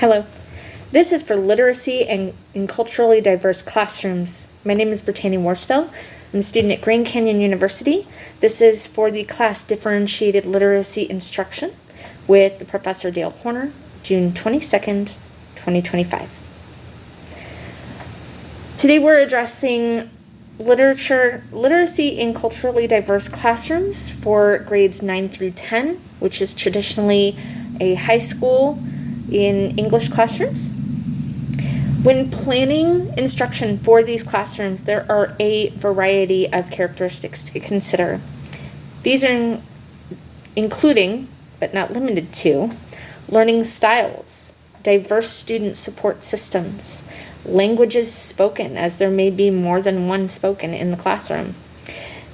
Hello. This is for literacy and in culturally diverse classrooms. My name is Brittany Worstell. I'm a student at Grand Canyon University. This is for the class Differentiated Literacy Instruction with Professor Dale Horner, June 22nd, 2025. Today we're addressing literacy in culturally diverse classrooms for grades 9 through 10, which is traditionally a high school in English classrooms. When planning instruction for these classrooms, there are a variety of characteristics to consider. These are including, but not limited to, learning styles, diverse student support systems, languages spoken, as there may be more than one spoken in the classroom,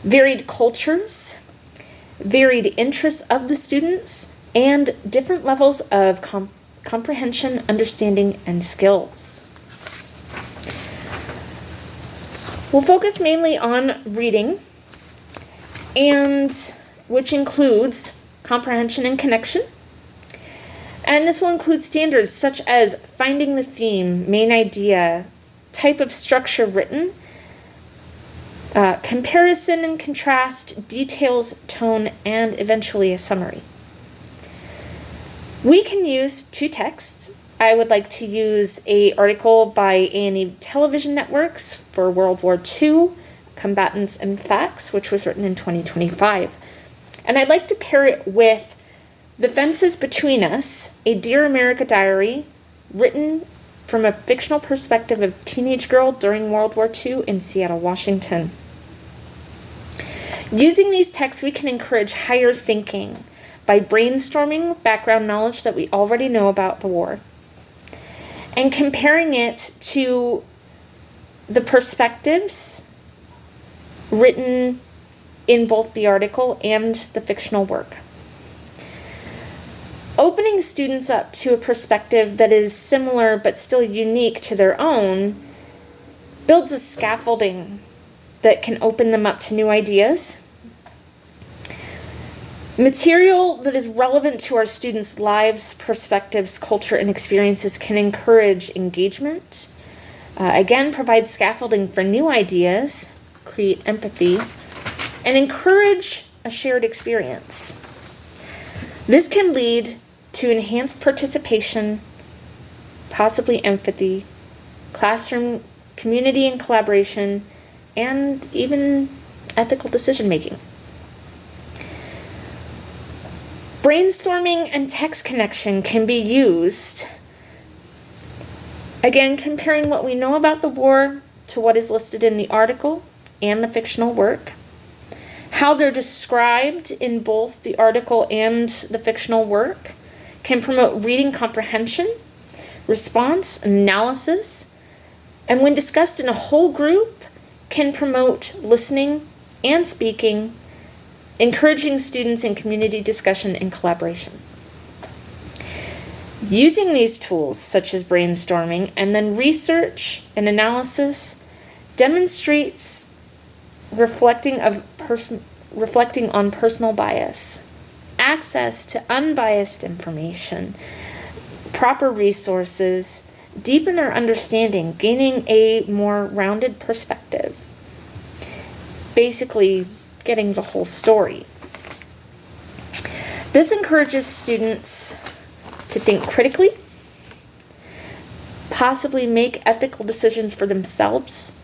varied cultures, varied interests of the students, and different levels of comprehension, understanding, and skills. We'll focus mainly on reading, and which includes comprehension and connection. And this will include standards such as finding the theme, main idea, type of structure written, comparison and contrast, details, tone, and eventually a summary. We can use two texts. I would like to use an article by A&E Television Networks for World War II, Combatants and Facts, which was written in 2025. And I'd like to pair it with The Fences Between Us, a Dear America diary written from a fictional perspective of a teenage girl during World War II in Seattle, Washington. Using these texts, we can encourage higher thinking by brainstorming background knowledge that we already know about the war and comparing it to the perspectives written in both the article and the fictional work. Opening students up to a perspective that is similar but still unique to their own builds a scaffolding that can open them up to new ideas. Material that is relevant to our students' lives, perspectives, culture, and experiences can encourage engagement, again, provide scaffolding for new ideas, create empathy, and encourage a shared experience. This can lead to enhanced participation, possibly empathy, classroom community and collaboration, and even ethical decision-making. Brainstorming and text connection can be used, again, comparing what we know about the war to what is listed in the article and the fictional work, how they're described in both the article and the fictional work can promote reading comprehension, response, analysis, and when discussed in a whole group, can promote listening and speaking, encouraging students in community discussion and collaboration. Using these tools, such as brainstorming, and then research and analysis, demonstrates reflecting on personal bias, access to unbiased information, proper resources, deepen our understanding, gaining a more rounded perspective. Basically, getting the whole story. This encourages students to think critically, possibly make ethical decisions for themselves,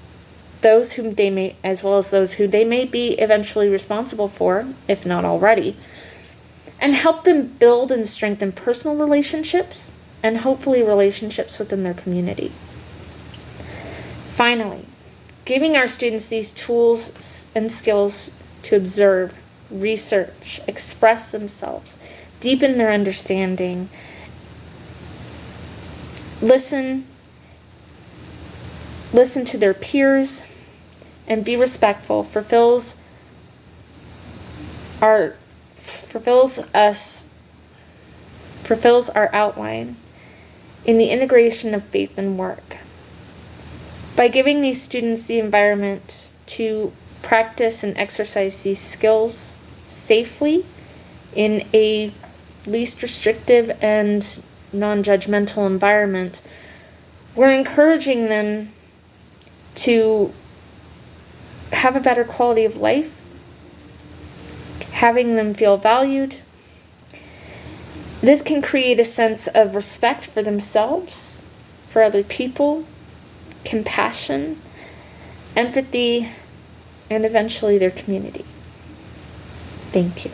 those whom they may, as well as those who they may be eventually responsible for, if not already, and help them build and strengthen personal relationships and hopefully relationships within their community. Finally, giving our students these tools and skills to observe, research, express themselves, deepen their understanding, listen to their peers, and be respectful fulfills our outline in the integration of faith and work. By giving these students the environment to practice and exercise these skills safely in a least restrictive and non-judgmental environment, we're encouraging them to have a better quality of life, having them feel valued. This can create a sense of respect for themselves, for other people, compassion, empathy, and eventually their community. Thank you.